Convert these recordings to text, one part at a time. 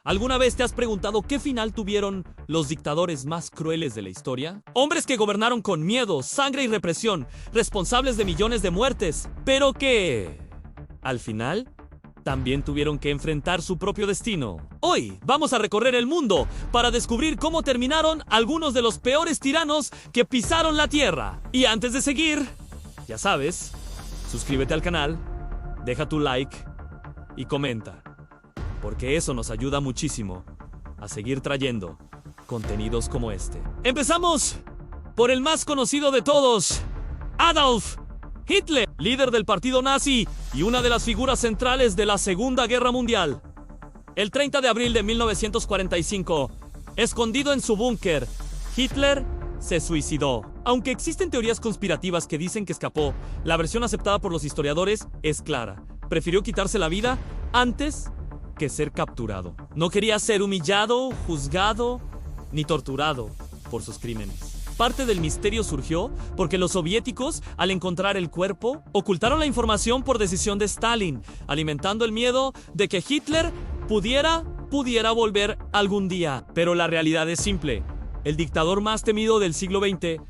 ¿Alguna vez te has preguntado qué final tuvieron los dictadores más crueles de la historia? Hombres que gobernaron con miedo, sangre y represión, responsables de millones de muertes, pero que, al final, también tuvieron que enfrentar su propio destino. Hoy vamos a recorrer el mundo para descubrir cómo terminaron algunos de los peores tiranos que pisaron la tierra. Y antes de seguir, ya sabes, suscríbete al canal, deja tu like y comenta, porque eso nos ayuda muchísimo a seguir trayendo contenidos como este. Empezamos por el más conocido de todos, Adolf Hitler, líder del partido nazi y una de las figuras centrales de la Segunda Guerra Mundial. El 30 de abril de 1945, escondido en su búnker, Hitler se suicidó. Aunque existen teorías conspirativas que dicen que escapó, la versión aceptada por los historiadores es clara. Prefirió quitarse la vida antes que ser capturado. No quería ser humillado, juzgado ni torturado por sus crímenes. Parte del misterio surgió porque los soviéticos, al encontrar el cuerpo, ocultaron la información por decisión de Stalin, alimentando el miedo de que Hitler pudiera volver algún día. Pero la realidad es simple. El dictador más temido del siglo XX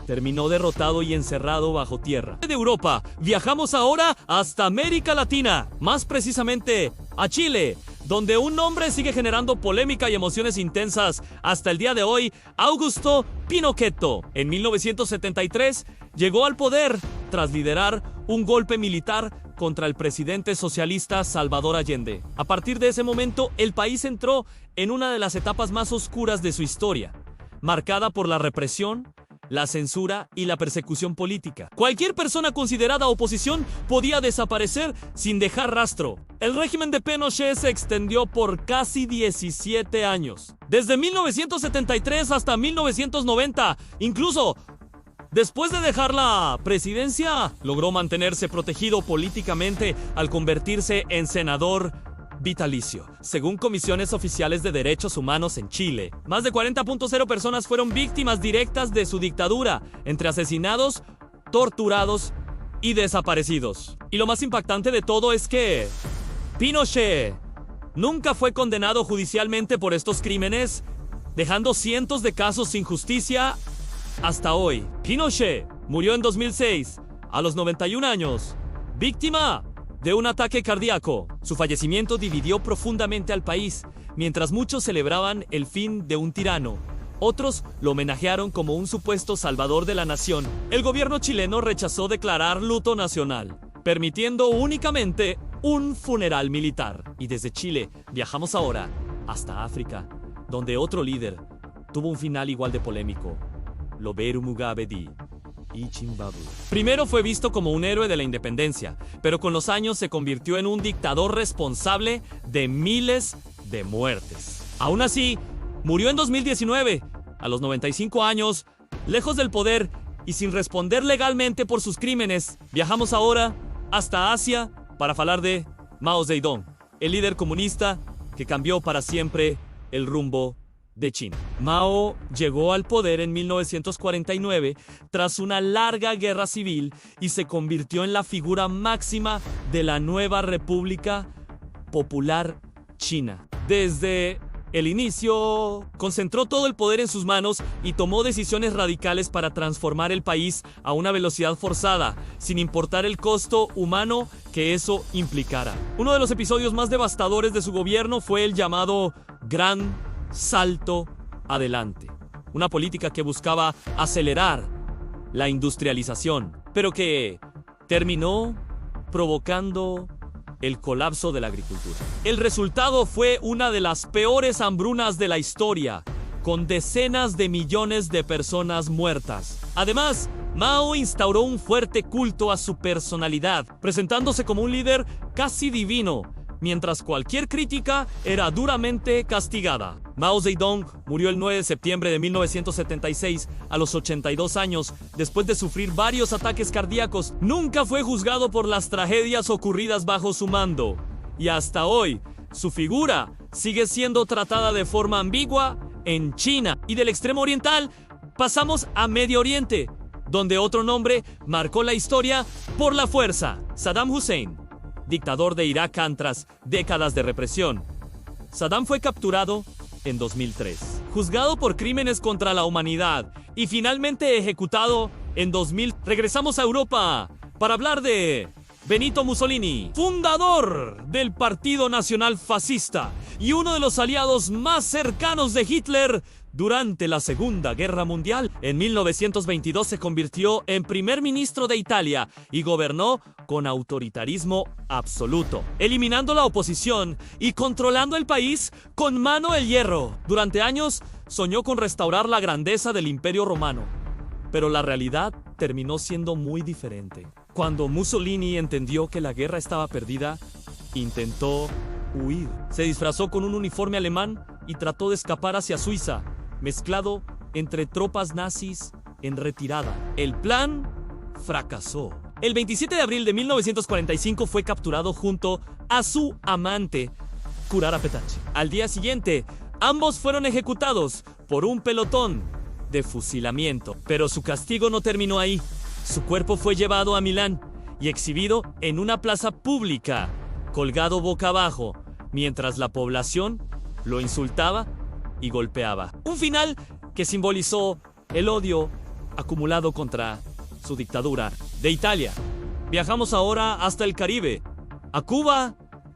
terminó derrotado y encerrado bajo tierra. De Europa, viajamos ahora hasta América Latina, más precisamente a Chile, donde un nombre sigue generando polémica y emociones intensas hasta el día de hoy: Augusto Pinochet. En 1973 llegó al poder tras liderar un golpe militar contra el presidente socialista Salvador Allende. A partir de ese momento, el país entró en una de las etapas más oscuras de su historia, marcada por la represión, la censura y la persecución política. Cualquier persona considerada oposición podía desaparecer sin dejar rastro. El régimen de Pinochet se extendió por casi 17 años. Desde 1973 hasta 1990, incluso después de dejar la presidencia, logró mantenerse protegido políticamente al convertirse en senador vitalicio. Según comisiones oficiales de derechos humanos en Chile, más de 40.0 personas fueron víctimas directas de su dictadura, entre asesinados, torturados y desaparecidos. Y lo más impactante de todo es que Pinochet nunca fue condenado judicialmente por estos crímenes, dejando cientos de casos sin justicia hasta hoy. Pinochet murió en 2006, a los 91 años, víctima de un ataque cardíaco. Su fallecimiento dividió profundamente al país. Mientras muchos celebraban el fin de un tirano, otros lo homenajearon como un supuesto salvador de la nación. El gobierno chileno rechazó declarar luto nacional, permitiendo únicamente un funeral militar. Y desde Chile viajamos ahora hasta África, donde otro líder tuvo un final igual de polémico: Robert Mugabe y Zimbabue. Primero fue visto como un héroe de la independencia, pero con los años se convirtió en un dictador responsable de miles de muertes. Aún así, murió en 2019, a los 95 años, lejos del poder y sin responder legalmente por sus crímenes. Viajamos ahora hasta Asia para hablar de Mao Zedong, el líder comunista que cambió para siempre el rumbo de China. Mao llegó al poder en 1949 tras una larga guerra civil y se convirtió en la figura máxima de la nueva República Popular China. Desde el inicio, concentró todo el poder en sus manos y tomó decisiones radicales para transformar el país a una velocidad forzada, sin importar el costo humano que eso implicara. Uno de los episodios más devastadores de su gobierno fue el llamado Gran Salto Adelante, una política que buscaba acelerar la industrialización, pero que terminó provocando el colapso de la agricultura. El resultado fue una de las peores hambrunas de la historia, con decenas de millones de personas muertas. Además, Mao instauró un fuerte culto a su personalidad, presentándose como un líder casi divino, mientras cualquier crítica era duramente castigada. Mao Zedong murió el 9 de septiembre de 1976 a los 82 años después de sufrir varios ataques cardíacos. Nunca fue juzgado por las tragedias ocurridas bajo su mando, y hasta hoy su figura sigue siendo tratada de forma ambigua en China. Y del extremo oriental pasamos a Medio Oriente, donde otro nombre marcó la historia por la fuerza: Saddam Hussein, dictador de Irak tras décadas de represión, Saddam fue capturado en 2003, juzgado por crímenes contra la humanidad y finalmente ejecutado en 2000. Regresamos a Europa para hablar de Benito Mussolini, fundador del Partido Nacional Fascista y uno de los aliados más cercanos de Hitler durante la Segunda Guerra Mundial. En 1922 se convirtió en primer ministro de Italia y gobernó con autoritarismo absoluto, eliminando la oposición y controlando el país con mano de hierro. Durante años soñó con restaurar la grandeza del Imperio Romano, pero la realidad terminó siendo muy diferente. Cuando Mussolini entendió que la guerra estaba perdida, intentó huir. Se disfrazó con un uniforme alemán y trató de escapar hacia Suiza, mezclado entre tropas nazis en retirada. El plan fracasó. El 27 de abril de 1945 fue capturado junto a su amante, Curara Petacci. Al día siguiente, ambos fueron ejecutados por un pelotón de fusilamiento. Pero su castigo no terminó ahí. Su cuerpo fue llevado a Milán y exhibido en una plaza pública, colgado boca abajo, mientras la población lo insultaba y golpeaba. Un final que simbolizó el odio acumulado contra su dictadura. De Italia, viajamos ahora hasta el Caribe, a Cuba,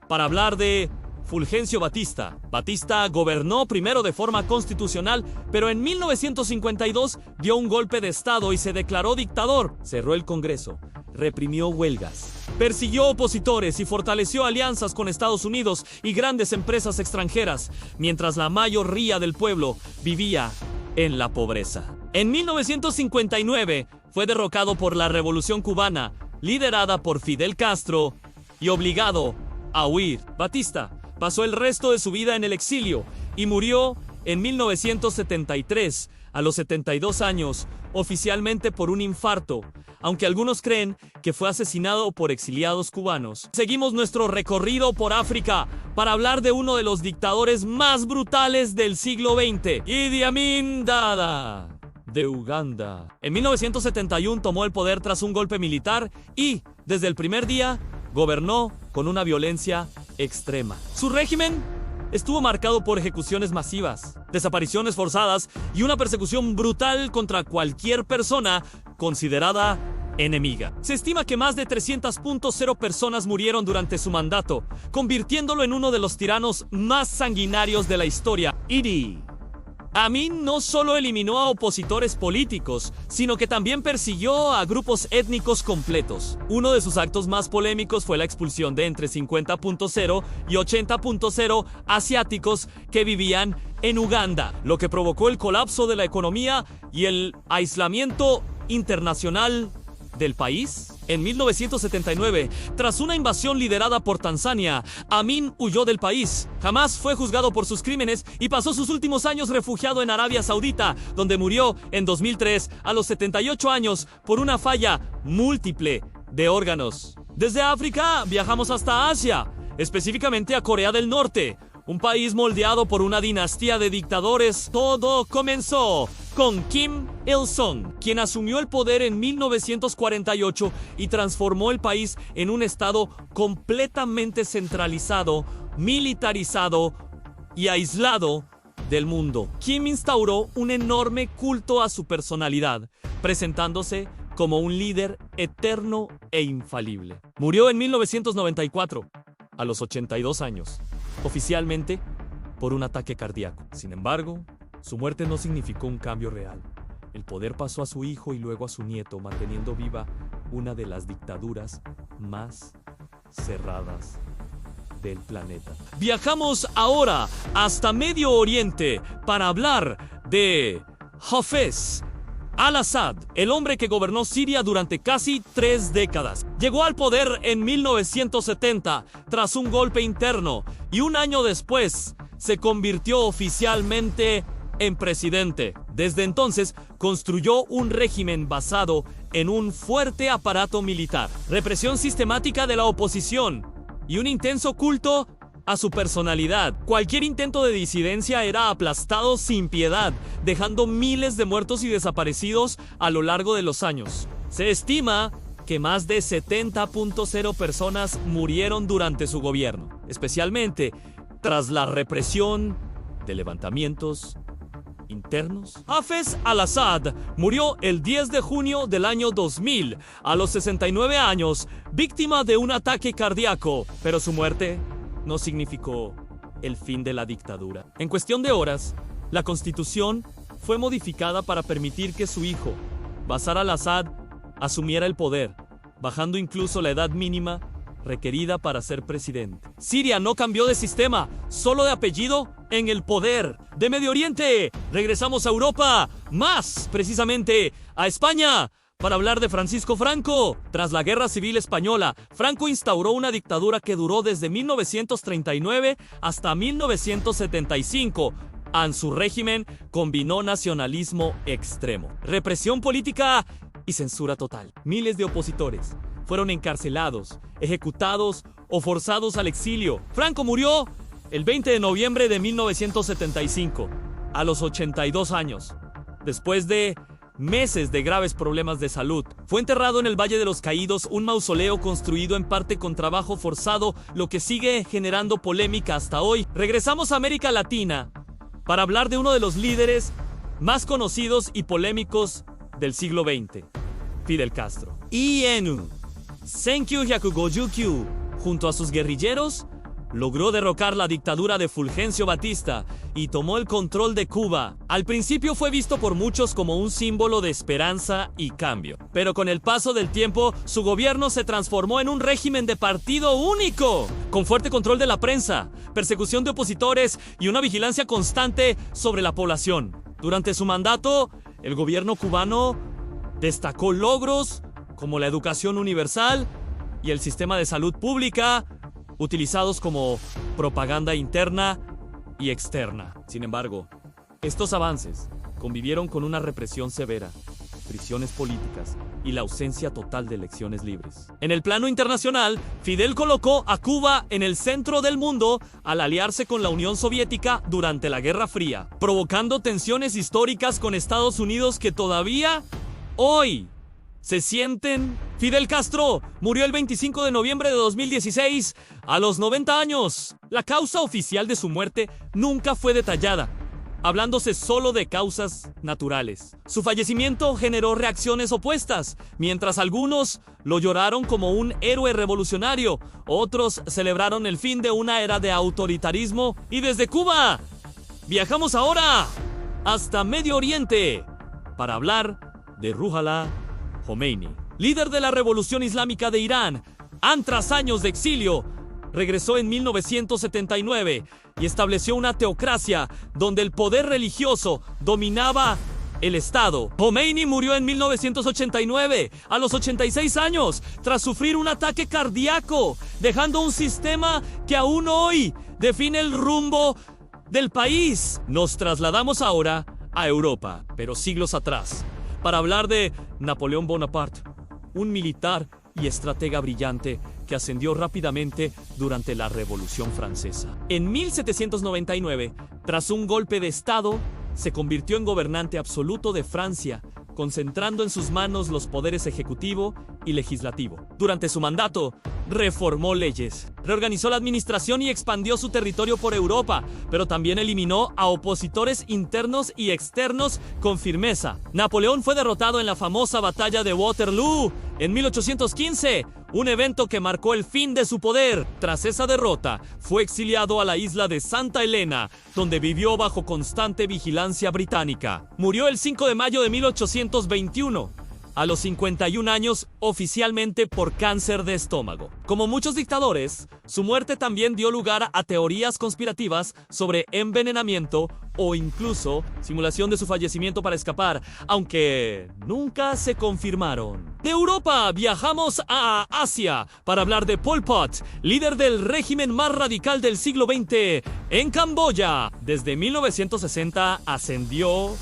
para hablar de Fulgencio Batista. Batista gobernó primero de forma constitucional, pero en 1952 dio un golpe de estado y se declaró dictador. Cerró el Congreso, reprimió huelgas, persiguió opositores y fortaleció alianzas con Estados Unidos y grandes empresas extranjeras, mientras la mayoría del pueblo vivía en la pobreza. En 1959 fue derrocado por la Revolución Cubana, liderada por Fidel Castro, y obligado a huir. Batista pasó el resto de su vida en el exilio y murió en 1973, a los 72 años, oficialmente por un infarto, aunque algunos creen que fue asesinado por exiliados cubanos. Seguimos nuestro recorrido por África para hablar de uno de los dictadores más brutales del siglo XX, Idi Amin Dada, de Uganda. En 1971 tomó el poder tras un golpe militar y, desde el primer día, gobernó con una violencia extrema. Su régimen estuvo marcado por ejecuciones masivas, desapariciones forzadas y una persecución brutal contra cualquier persona considerada enemiga. Se estima que más de 300.0 personas murieron durante su mandato, convirtiéndolo en uno de los tiranos más sanguinarios de la historia. Idi Amin no solo eliminó a opositores políticos, sino que también persiguió a grupos étnicos completos. Uno de sus actos más polémicos fue la expulsión de entre 50.0 y 80.0 asiáticos que vivían en Uganda, lo que provocó el colapso de la economía y el aislamiento internacional del país. En 1979, tras una invasión liderada por Tanzania, Amin huyó del país. Jamás fue juzgado por sus crímenes y pasó sus últimos años refugiado en Arabia Saudita, donde murió en 2003 a los 78 años por una falla múltiple de órganos. Desde África viajamos hasta Asia, específicamente a Corea del Norte, un país moldeado por una dinastía de dictadores. Todo comenzó con Kim Il-sung, quien asumió el poder en 1948 y transformó el país en un estado completamente centralizado, militarizado y aislado del mundo. Kim instauró un enorme culto a su personalidad, presentándose como un líder eterno e infalible. Murió en 1994, a los 82 años. Oficialmente por un ataque cardíaco. Sin embargo, su muerte no significó un cambio real. El poder pasó a su hijo y luego a su nieto, manteniendo viva una de las dictaduras más cerradas del planeta. Viajamos ahora hasta Medio Oriente para hablar de Hafez al-Assad, el hombre que gobernó Siria durante casi 3 décadas. Llegó al poder en 1970 tras un golpe interno y un año después se convirtió oficialmente en presidente. Desde entonces construyó un régimen basado en un fuerte aparato militar, represión sistemática de la oposición y un intenso culto a su personalidad. Cualquier intento de disidencia era aplastado sin piedad, dejando miles de muertos y desaparecidos a lo largo de los años. Se estima que más de 70.0 personas murieron durante su gobierno, especialmente Tras la represión de levantamientos internos, Hafez al-Assad murió el 10 de junio del año 2000 a los 69 años, víctima de un ataque cardíaco, pero su muerte no significó el fin de la dictadura. En cuestión de horas, la constitución fue modificada para permitir que su hijo, Bashar al-Assad, asumiera el poder, bajando incluso la edad mínima requerida para ser presidente. Siria no cambió de sistema, solo de apellido en el poder. De Medio Oriente, regresamos a Europa, más precisamente a España, para hablar de Francisco Franco. Tras la Guerra Civil Española, Franco instauró una dictadura que duró desde 1939 hasta 1975. En su régimen combinó nacionalismo extremo, represión política y censura total. Miles de opositores fueron encarcelados, ejecutados o forzados al exilio. Franco murió el 20 de noviembre de 1975, a los 82 años, después de meses de graves problemas de salud. Fue enterrado en el Valle de los Caídos, un mausoleo construido en parte con trabajo forzado, lo que sigue generando polémica hasta hoy. Regresamos a América Latina para hablar de uno de los líderes más conocidos y polémicos del siglo XX, Fidel Castro. Y en 1959, junto a sus guerrilleros, logró derrocar la dictadura de Fulgencio Batista y tomó el control de Cuba. Al principio fue visto por muchos como un símbolo de esperanza y cambio, pero con el paso del tiempo, su gobierno se transformó en un régimen de partido único, con fuerte control de la prensa, persecución de opositores y una vigilancia constante sobre la población. Durante su mandato, el gobierno cubano destacó logros como la educación universal y el sistema de salud pública, utilizados como propaganda interna y externa. Sin embargo, estos avances convivieron con una represión severa, prisiones políticas y la ausencia total de elecciones libres. En el plano internacional, Fidel colocó a Cuba en el centro del mundo al aliarse con la Unión Soviética durante la Guerra Fría, provocando tensiones históricas con Estados Unidos que todavía hoy se sienten. Fidel Castro murió el 25 de noviembre de 2016 a los 90 años. La causa oficial de su muerte nunca fue detallada, hablándose solo de causas naturales. Su fallecimiento generó reacciones opuestas. Mientras algunos lo lloraron como un héroe revolucionario, otros celebraron el fin de una era de autoritarismo. Y desde Cuba, viajamos ahora hasta Medio Oriente para hablar de Ruhollah Khomeini, líder de la revolución islámica de Irán. Tras años de exilio, regresó en 1979 y estableció una teocracia donde el poder religioso dominaba el Estado. Khomeini murió en 1989 a los 86 años tras sufrir un ataque cardíaco, dejando un sistema que aún hoy define el rumbo del país. Nos trasladamos ahora a Europa, pero siglos atrás, para hablar de Napoleón Bonaparte, un militar y estratega brillante que ascendió rápidamente durante la Revolución Francesa. En 1799, tras un golpe de Estado, se convirtió en gobernante absoluto de Francia, concentrando en sus manos los poderes ejecutivo y legislativo. Durante su mandato, reformó leyes, reorganizó la administración y expandió su territorio por Europa, pero también eliminó a opositores internos y externos con firmeza. Napoleón fue derrotado en la famosa batalla de Waterloo en 1815, un evento que marcó el fin de su poder. Tras esa derrota, fue exiliado a la isla de Santa Elena, donde vivió bajo constante vigilancia británica. Murió el 5 de mayo de 1821. A los 51 años, oficialmente por cáncer de estómago. Como muchos dictadores, su muerte también dio lugar a teorías conspirativas sobre envenenamiento o incluso simulación de su fallecimiento para escapar, aunque nunca se confirmaron. De Europa viajamos a Asia para hablar de Pol Pot, líder del régimen más radical del siglo XX en Camboya. Desde 1960 ascendió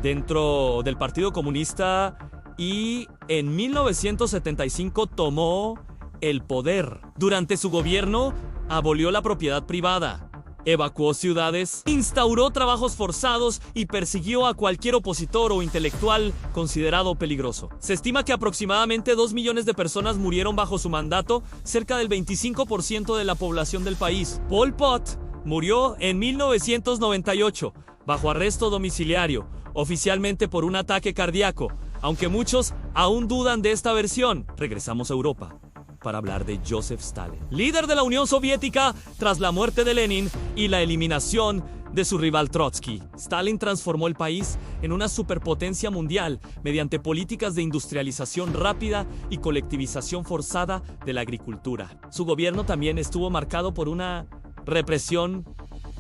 dentro del Partido Comunista y en 1975 tomó el poder. Durante su gobierno, abolió la propiedad privada, evacuó ciudades, instauró trabajos forzados y persiguió a cualquier opositor o intelectual considerado peligroso. Se estima que aproximadamente 2 millones de personas murieron bajo su mandato, cerca del 25% de la población del país. Pol Pot murió en 1998, bajo arresto domiciliario, oficialmente por un ataque cardíaco, aunque muchos aún dudan de esta versión. Regresamos a Europa para hablar de Joseph Stalin, líder de la Unión Soviética tras la muerte de Lenin y la eliminación de su rival Trotsky. Stalin transformó el país en una superpotencia mundial mediante políticas de industrialización rápida y colectivización forzada de la agricultura. Su gobierno también estuvo marcado por una represión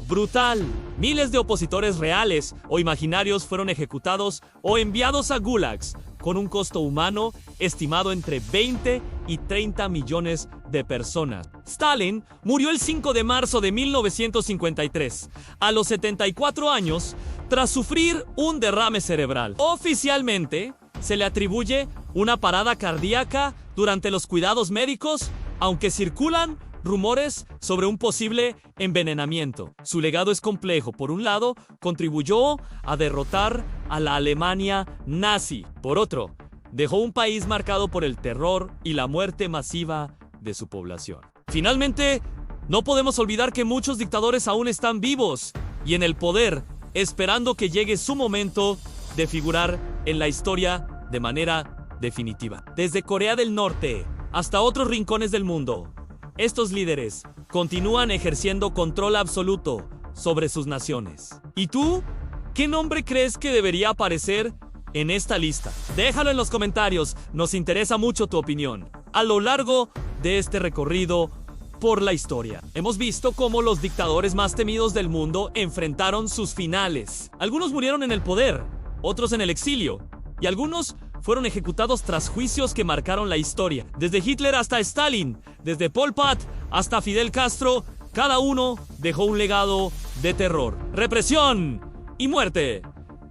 brutal. Miles de opositores reales o imaginarios fueron ejecutados o enviados a gulags, con un costo humano estimado entre 20 y 30 millones de personas. Stalin murió el 5 de marzo de 1953, a los 74 años, tras sufrir un derrame cerebral. Oficialmente, se le atribuye una parada cardíaca durante los cuidados médicos, aunque circulan rumores sobre un posible envenenamiento. Su legado es complejo. Por un lado, contribuyó a derrotar a la Alemania nazi. Por otro, dejó un país marcado por el terror y la muerte masiva de su población. Finalmente, no podemos olvidar que muchos dictadores aún están vivos y en el poder, esperando que llegue su momento de figurar en la historia de manera definitiva. Desde Corea del Norte hasta otros rincones del mundo, estos líderes continúan ejerciendo control absoluto sobre sus naciones. ¿Y tú? ¿Qué nombre crees que debería aparecer en esta lista? Déjalo en los comentarios, nos interesa mucho tu opinión. A lo largo de este recorrido por la historia, hemos visto cómo los dictadores más temidos del mundo enfrentaron sus finales. Algunos murieron en el poder, otros en el exilio, y algunos fueron ejecutados tras juicios que marcaron la historia. Desde Hitler hasta Stalin, desde Pol Pot hasta Fidel Castro, cada uno dejó un legado de terror, represión y muerte,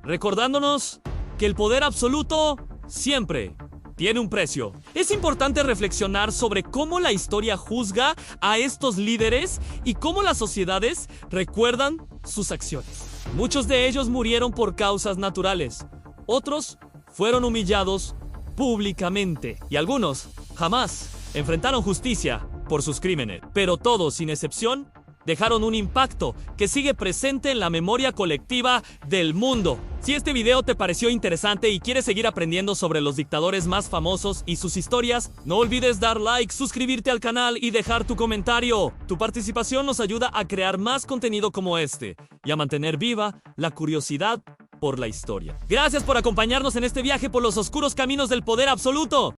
recordándonos que el poder absoluto siempre tiene un precio. Es importante reflexionar sobre cómo la historia juzga a estos líderes y cómo las sociedades recuerdan sus acciones. Muchos de ellos murieron por causas naturales, otros fueron humillados públicamente y algunos jamás enfrentaron justicia por sus crímenes. Pero todos, sin excepción, dejaron un impacto que sigue presente en la memoria colectiva del mundo. Si este video te pareció interesante y quieres seguir aprendiendo sobre los dictadores más famosos y sus historias, no olvides dar like, suscribirte al canal y dejar tu comentario. Tu participación nos ayuda a crear más contenido como este y a mantener viva la curiosidad por la historia. Gracias por acompañarnos en este viaje por los oscuros caminos del poder absoluto.